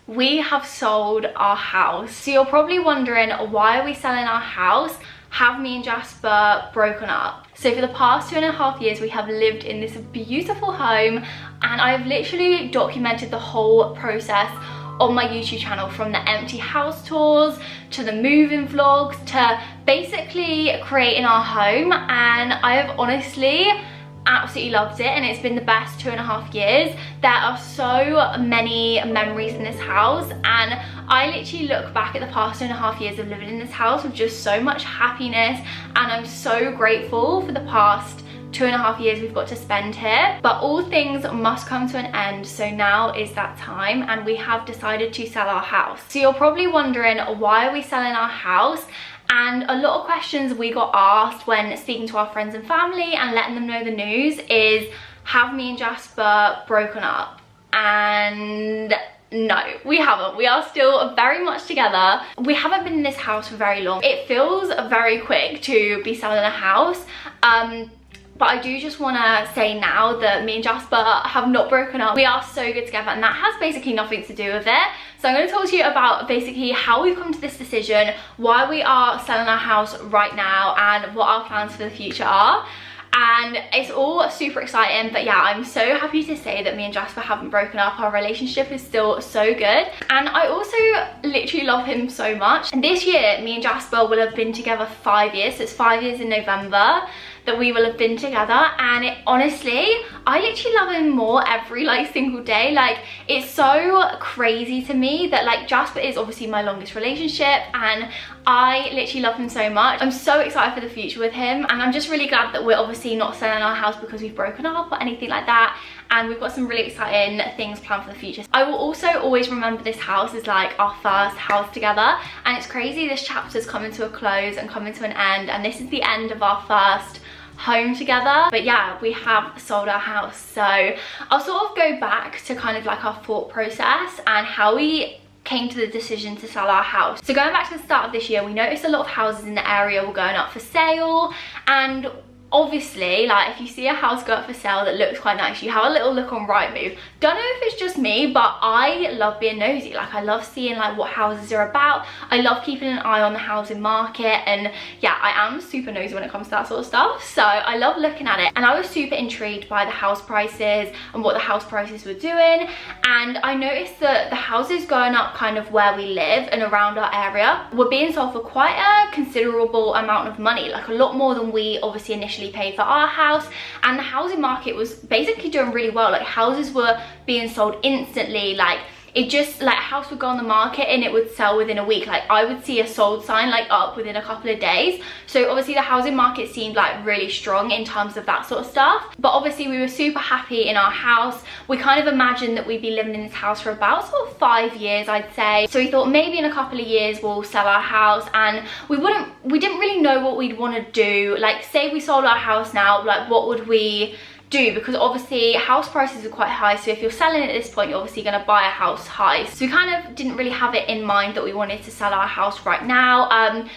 we have sold our house. So you're probably wondering, why are we selling our house? Have me and Jasper broken up? So for the past 2.5 years, we have lived in this beautiful home, and I've literally documented the whole process on my YouTube channel, from the empty house tours to the moving vlogs to basically creating our home. And I have honestly absolutely loved it, and it's been the best 2.5 years. There are so many memories in this house, and I literally look back at the past 2.5 years of living in this house with just so much happiness, and I'm so grateful for the past 2.5 years we've got to spend here. But all things must come to an end, so now is that time, and we have decided to sell our house. So you're probably wondering, why are we selling our house? And a lot of questions we got asked when speaking to our friends and family and letting them know the news is, have me and Jasper broken up? And no, we haven't. We are still very much together. We haven't been in this house for very long. It feels very quick to be selling a house. But I do just want to say now that me and Jasper have not broken up. We are so good together, and that has basically nothing to do with it. So I'm going to talk to you about basically how we've come to this decision, why we are selling our house right now, and what our plans for the future are. And it's all super exciting, but yeah, I'm so happy to say that me and Jasper haven't broken up. Our relationship is still so good, and I also literally love him so much. And this year, me and Jasper will have been together 5 years, so it's 5 years in November that we will have been together. And honestly, I literally love him more every single day. Like, it's so crazy to me that Jasper is obviously my longest relationship, and I literally love him so much. I'm so excited for the future with him, and I'm just really glad that we're obviously not selling our house because we've broken up or anything like that. And we've got some really exciting things planned for the future. I will also always remember this house as our first house together, and it's crazy this chapter's coming to a close and coming to an end, and this is the end of our first home together. But yeah, we have sold our house. So I'll sort of go back to kind of our thought process and how we came to the decision to sell our house. So going back to the start of this year, we noticed a lot of houses in the area were going up for sale, and obviously, if you see a house go up for sale that looks quite nice, you have a little look on Rightmove. Don't know if it's just me, but I love being nosy. I love seeing what houses are about. I love keeping an eye on the housing market, and yeah, I am super nosy when it comes to that sort of stuff. So I love looking at it, and I was super intrigued by the house prices and what the house prices were doing. And I noticed that the houses going up kind of where we live and around our area were being sold for quite a considerable amount of money, a lot more than we obviously initially paid for our house. And the housing market was basically doing really well. Houses were being sold instantly. It just, a house would go on the market and it would sell within a week. I would see a sold sign up within a couple of days. So obviously the housing market seemed really strong in terms of that sort of stuff. But obviously we were super happy in our house. We kind of imagined that we'd be living in this house for about sort of 5 years, I'd say. So we thought maybe in a couple of years we'll sell our house, and we didn't really know what we'd want to do. Say we sold our house now, what would we do? Because obviously house prices are quite high, so if you're selling at this point, you're obviously going to buy a house high. So we kind of didn't really have it in mind that we wanted to sell our house right now.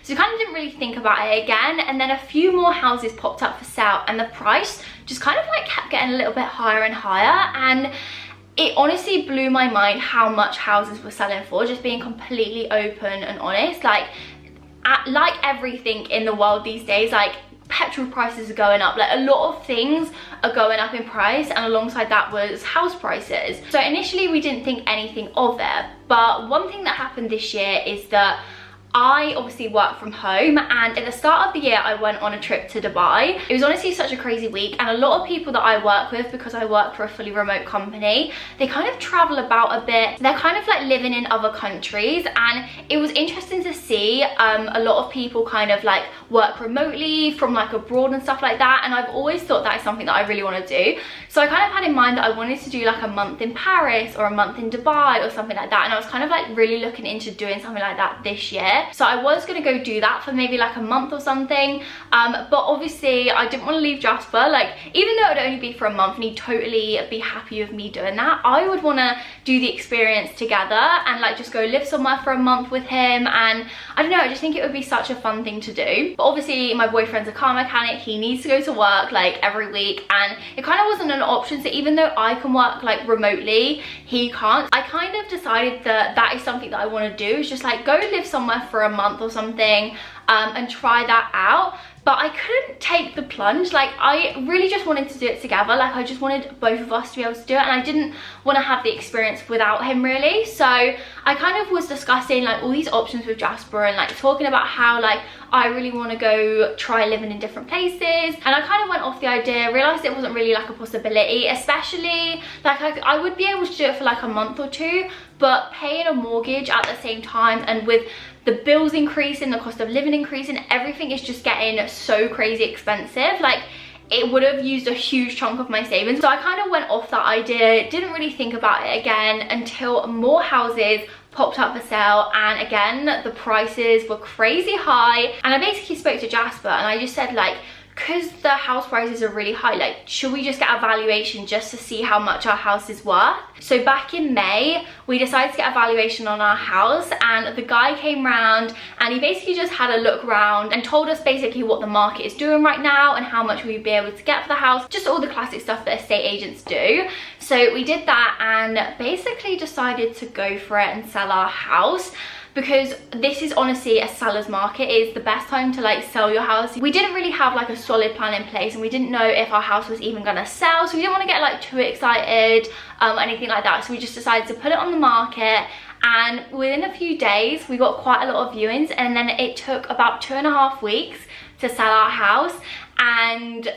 So we kind of didn't really think about it again, and then a few more houses popped up for sale, and the price just kind of kept getting a little bit higher and higher. And it honestly blew my mind how much houses were selling for, just being completely open and honest. Like everything in the world these days, petrol prices are going up, a lot of things are going up in price, and alongside that was house prices. So initially we didn't think anything of it, but one thing that happened this year is that I obviously work from home, and at the start of the year I went on a trip to Dubai. It was honestly such a crazy week, and a lot of people that I work with, because I work for a fully remote company, they kind of travel about a bit. They're kind of living in other countries, and it was interesting to see a lot of people kind of work remotely from abroad and stuff like that. And I've always thought that is something that I really want to do. So I kind of had in mind that I wanted to do a month in Paris or a month in Dubai or something like that, and I was kind of really looking into doing something like that this year. it. So I was gonna go do that for maybe like a month or something, but obviously I didn't want to leave Jasper. Like, even though it would only be for a month and he'd totally be happy with me doing that, I would want to do the experience together and like just go live somewhere for a month with him. And I don't know, I just think it would be such a fun thing to do. But obviously my boyfriend's a car mechanic, he needs to go to work like every week, and it kind of wasn't an option. So even though I can work like remotely, he can't. I kind of decided that that is something that I want to do, is just like go live somewhere for a month or something, and try that out. But I couldn't take the plunge. Like, I really just wanted to do it together. Like, I just wanted both of us to be able to do it, and I didn't want to have the experience without him, really. So I kind of was discussing like all these options with Jasper and like talking about how like I really want to go try living in different places. And I kind of went off the idea, realized it wasn't really like a possibility, especially like I would be able to do it for like a month or two, but paying a mortgage at the same time, and with the bills increasing, the cost of living increasing, everything is just getting so crazy expensive. Like, it would have used a huge chunk of my savings. So I kind of went off that idea, didn't really think about it again until more houses popped up for sale, and again the prices were crazy high. And I basically spoke to Jasper and I just said, like, because the house prices are really high, like, should we just get a valuation just to see how much our house is worth? So back in May, we decided to get a valuation on our house, and the guy came round and he basically just had a look around and told us basically what the market is doing right now and how much we'd be able to get for the house, just all the classic stuff that estate agents do. So we did that and basically decided to go for it and sell our house, because this is honestly a seller's market. It is the best time to like sell your house. We didn't really have like a solid plan in place, and we didn't know if our house was even gonna sell, so we didn't want to get like too excited, anything like that. So we just decided to put it on the market, and within a few days we got quite a lot of viewings, and then it took about 2.5 weeks to sell our house. And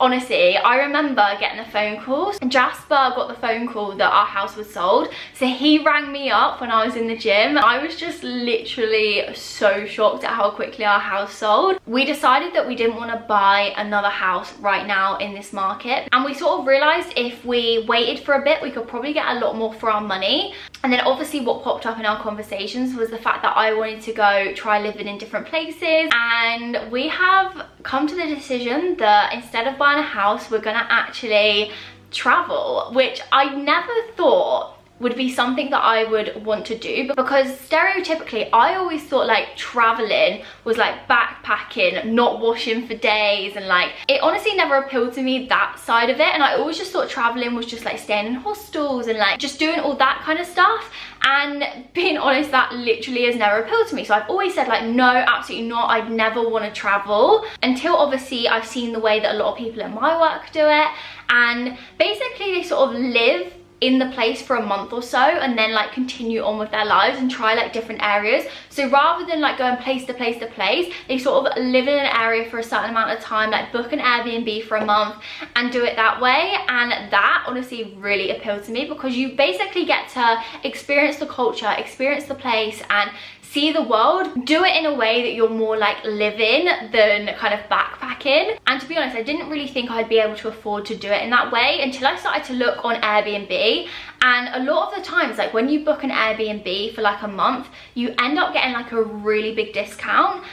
honestly, I remember getting a phone call, and Jasper got the phone call that our house was sold. So he rang me up when I was in the gym. I was just literally so shocked at how quickly our house sold. We decided that we didn't want to buy another house right now in this market, and we sort of realized if we waited for a bit, we could probably get a lot more for our money. And then obviously what popped up in our conversations was the fact that I wanted to go try living in different places, and we have come to the decision that instead of buying a house, we're gonna actually travel, which I never thought would be something that I would want to do, because stereotypically I always thought like traveling was like backpacking, not washing for days, and like it honestly never appealed to me, that side of it. And I always just thought traveling was just like staying in hostels and like just doing all that kind of stuff. And being honest, that literally has never appealed to me. So I've always said like, no, absolutely not, I'd never want to travel, until obviously I've seen the way that a lot of people in my work do it. And basically they sort of live in the place for a month or so and then like continue on with their lives and try like different areas. So rather than like going place to place to place, they sort of live in an area for a certain amount of time, like book an Airbnb for a month and do it that way. And that honestly really appealed to me, because you basically get to experience the culture, experience the place, and see the world. Do it in a way that you're more like living than kind of backpacking. And to be honest, I didn't really think I'd be able to afford to do it in that way until I started to look on Airbnb. And a lot of the times, like when you book an Airbnb for like a month, you end up getting like a really big discount.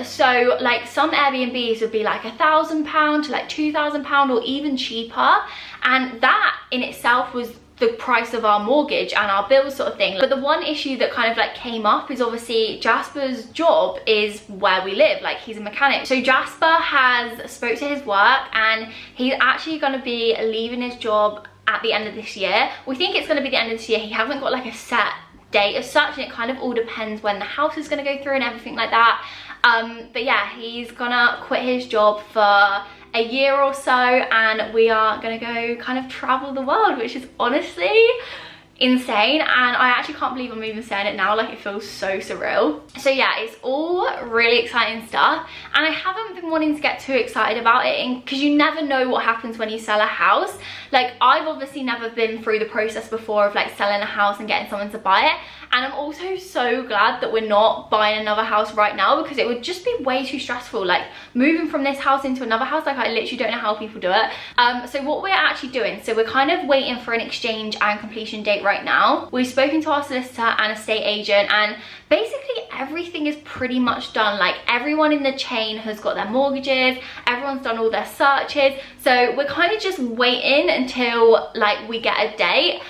So like some Airbnbs would be like £1,000 to like £2,000 or even cheaper. And that in itself was the price of our mortgage and our bills sort of thing. But the one issue that kind of like came up is obviously Jasper's job is where we live, like he's a mechanic. So Jasper has spoke to his work and he's actually going to be leaving his job at the end of this year. We think it's going to be the end of this year. He hasn't got like a set date as such, and it kind of all depends when the house is going to go through and everything like that. But yeah, he's gonna quit his job for a year or so, and we are gonna go kind of travel the world, which is honestly insane. And I actually can't believe I'm even saying it now, like it feels so surreal. So yeah, it's all really exciting stuff, and I haven't been wanting to get too excited about it because you never know what happens when you sell a house. Like I've obviously never been through the process before of like selling a house and getting someone to buy it. And I'm also so glad that we're not buying another house right now, because it would just be way too stressful, like moving from this house into another house. Like I literally don't know how people do it. So what we're actually doing, so we're kind of waiting for an exchange and completion date right now. We've spoken to our solicitor and estate agent, and basically everything is pretty much done. Like everyone in the chain has got their mortgages, everyone's done all their searches, so we're kind of just waiting until like we get a date.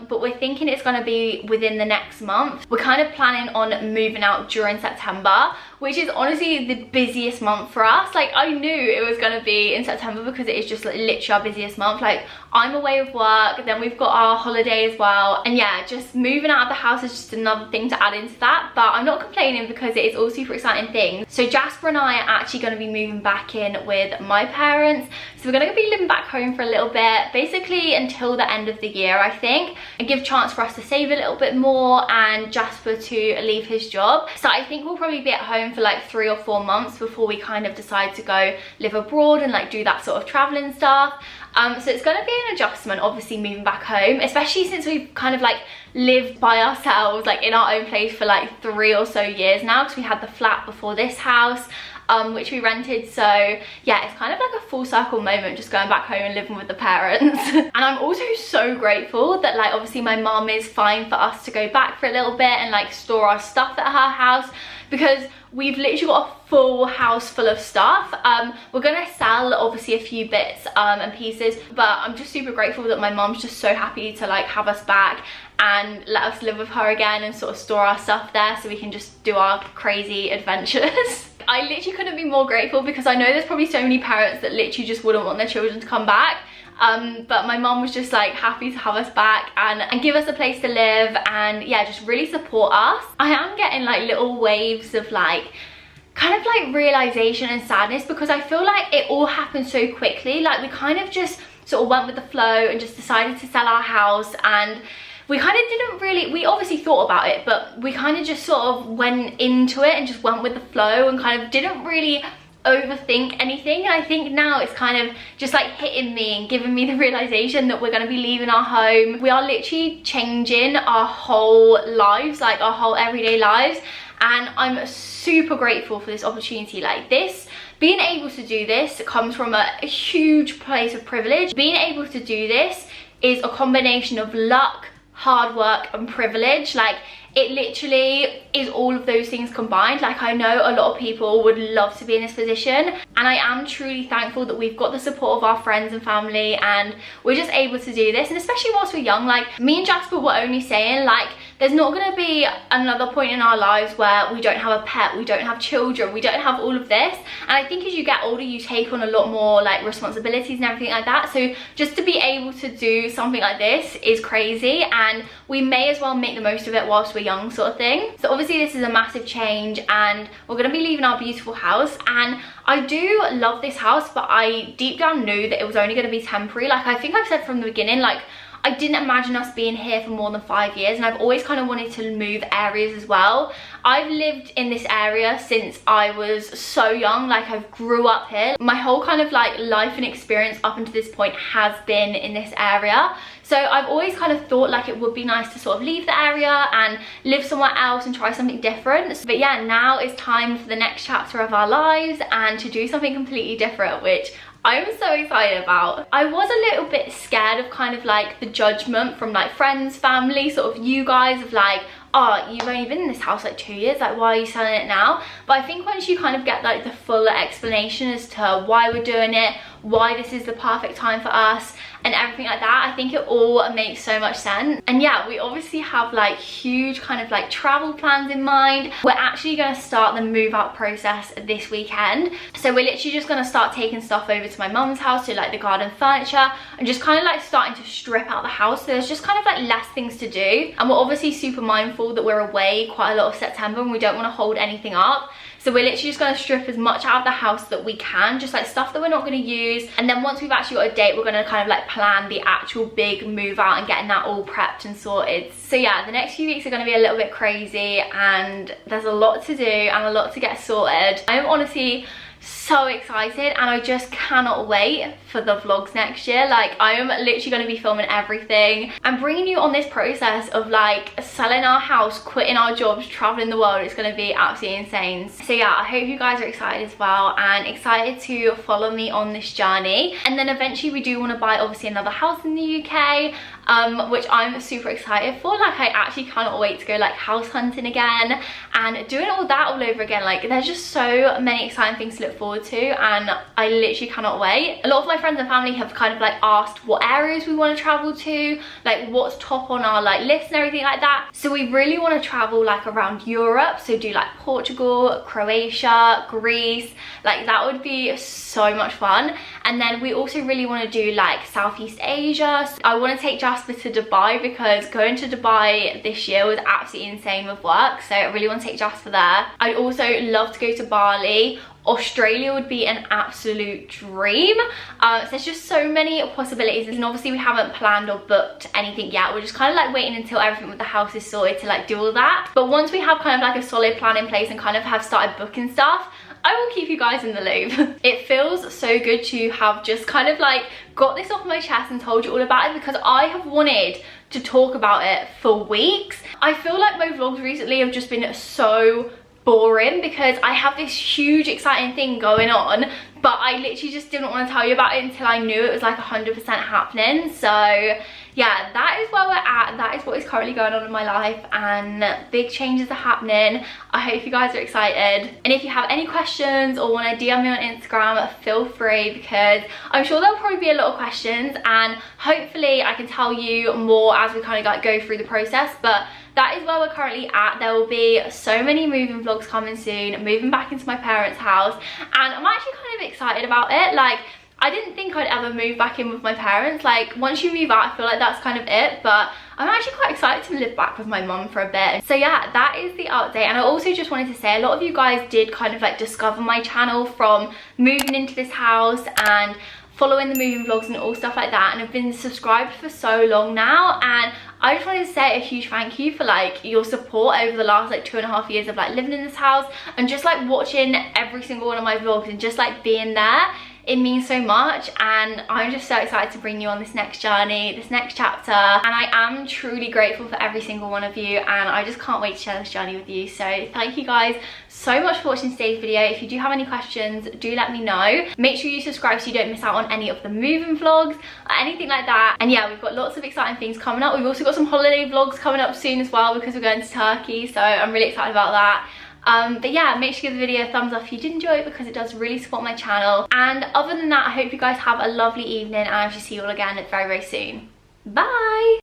But we're thinking it's going to be within the next month. We're kind of planning on moving out during September, which is honestly the busiest month for us. Like I knew it was going to be in September because it is just like literally our busiest month. Like I'm away with work, then we've got our holiday as well, and yeah, just moving out of the house is just another thing to add into that. But I'm not complaining because it is all super exciting things. So Jasper and I are actually going to be moving back in with my parents, so we're going to be living back home for a little bit, basically until the end of the year I think, and give chance for us to save a little bit more and Jasper to leave his job. So I think we'll probably be at home for like 3 or 4 months before we kind of decide to go live abroad and like do that sort of traveling stuff. So it's going to be an adjustment obviously moving back home, especially since we've kind of like lived by ourselves like in our own place for like 3 or so years now, because we had the flat before this house, which we rented. So yeah, it's kind of like a full circle moment just going back home and living with the parents. And I'm also so grateful that like obviously my mum is fine for us to go back for a little bit and like store our stuff at her house, because we've literally got a full house full of stuff. We're gonna sell obviously a few bits and pieces, but I'm just super grateful that my mom's just so happy to like have us back and let us live with her again and sort of store our stuff there so we can just do our crazy adventures. I literally couldn't be more grateful, because I know there's probably so many parents that literally just wouldn't want their children to come back. But my mom was just like happy to have us back and give us a place to live, and yeah, just really support us. I am getting like little waves of like kind of like realization and sadness, because I feel like it all happened so quickly. Like we kind of just sort of went with the flow and just decided to sell our house, and we kind of didn't really, we obviously thought about it, but we kind of just sort of went into it and just went with the flow and kind of didn't really overthink anything. And I think now it's kind of just like hitting me and giving me the realization that we're going to be leaving our home. We are literally changing our whole lives, like our whole everyday lives, and I'm super grateful for this opportunity. Like this, being able to do this comes from a huge place of privilege. Being able to do this is a combination of luck, hard work and privilege. Like it literally is all of those things combined. Like I know a lot of people would love to be in this position, and I am truly thankful that we've got the support of our friends and family and we're just able to do this. And especially whilst we're young, like me and Jasper were only saying like there's not going to be another point in our lives where we don't have a pet, we don't have children, we don't have all of this. And I think as you get older you take on a lot more like responsibilities and everything like that, so just to be able to do something like this is crazy, and we may as well make the most of it whilst we're young, sort of thing. So obviously this is a massive change, and we're going to be leaving our beautiful house, and I do love this house, but I deep down knew that it was only going to be temporary. Like I think I've said from the beginning, like I didn't imagine us being here for more than 5 years, and I've always kind of wanted to move areas as well. I've lived in this area since I was so young. Like I grew up here. My whole kind of like life and experience up until this point has been in this area. So I've always kind of thought like it would be nice to sort of leave the area and live somewhere else and try something different. But yeah, now it's time for the next chapter of our lives and to do something completely different, which I'm so excited about. I was a little bit scared of kind of like the judgment from like friends, family, sort of you guys, of like, oh, you've only been in this house like 2 years, like why are you selling it now? But I think once you kind of get like the full explanation as to why we're doing it, why this is the perfect time for us and everything like that, I think it all makes so much sense. And yeah, we obviously have like huge kind of like travel plans in mind. We're actually going to start the move out process this weekend, so we're literally just going to start taking stuff over to my mum's house, so like the garden furniture, and just kind of like starting to strip out the house, so there's just kind of like less things to do. And we're obviously super mindful that we're away quite a lot of September and we don't want to hold anything up. So we're literally just going to strip as much out of the house that we can, just like stuff that we're not going to use. And then once we've actually got a date, we're going to kind of like plan the actual big move out and getting that all prepped and sorted. So yeah, the next few weeks are going to be a little bit crazy and there's a lot to do and a lot to get sorted. I'm honestly so excited, and I just cannot wait for the vlogs next year. Like, I am literally going to be filming everything and bringing you on this process of like selling our house, quitting our jobs, traveling the world. It's going to be absolutely insane. So yeah, I hope you guys are excited as well, and excited to follow me on this journey. And then eventually we do want to buy obviously another house in the UK, which I'm super excited for. Like, I actually cannot wait to go like house hunting again and doing all that all over again. Like, there's just so many exciting things to look forward to, and I literally cannot wait. A lot of my friends and family have kind of like asked what areas we want to travel to, like what's top on our like list and everything like that. So we really want to travel like around Europe, so do like Portugal, Croatia, Greece. Like, that would be so much fun. And then we also really want to do like Southeast Asia. So I want to take Jasper to Dubai, because going to Dubai this year was absolutely insane with work, so I really want to take Jasper there. I'd also love to go to Bali. Australia would be an absolute dream. So there's just so many possibilities, and obviously we haven't planned or booked anything yet. We're just kind of like waiting until everything with the house is sorted to like do all that. But once we have kind of like a solid plan in place and kind of have started booking stuff, I will keep you guys in the loop. It feels so good to have just kind of like got this off my chest and told you all about it, because I have wanted to talk about it for weeks. I feel like my vlogs recently have just been so boring because I have this huge exciting thing going on, but I literally just didn't want to tell you about it until I knew it was like 100% happening. So yeah, that is where we're at. That is what is currently going on in my life, and big changes are happening. I hope you guys are excited, and if you have any questions or want to DM me on Instagram, feel free, because I'm sure there'll probably be a lot of questions, and hopefully I can tell you more as we kind of like go through the process. But that is where we're currently at. There will be so many moving vlogs coming soon, moving back into my parents' house, and I'm actually kind of excited about it. Like, I didn't think I'd ever move back in with my parents. Like, once you move out, I feel like that's kind of it, but I'm actually quite excited to live back with my mum for a bit. So yeah, that is the update. And I also just wanted to say, a lot of you guys did kind of like discover my channel from moving into this house and following the moving vlogs and all stuff like that, and have been subscribed for so long now. And I just wanted to say a huge thank you for like your support over the last like 2.5 years of like living in this house, and just like watching every single one of my vlogs and just like being there. It means so much, and I'm just so excited to bring you on this next journey, this next chapter, and I am truly grateful for every single one of you, and I just can't wait to share this journey with you. So thank you guys so much for watching today's video. If you do have any questions, do let me know. Make sure you subscribe so you don't miss out on any of the moving vlogs or anything like that. And yeah, we've got lots of exciting things coming up. We've also got some holiday vlogs coming up soon as well, because we're going to Turkey, so I'm really excited about that. But yeah, make sure you give the video a thumbs up if you did enjoy it, because it does really support my channel. And other than that, I hope you guys have a lovely evening, and I shall see you all again very, very soon. Bye!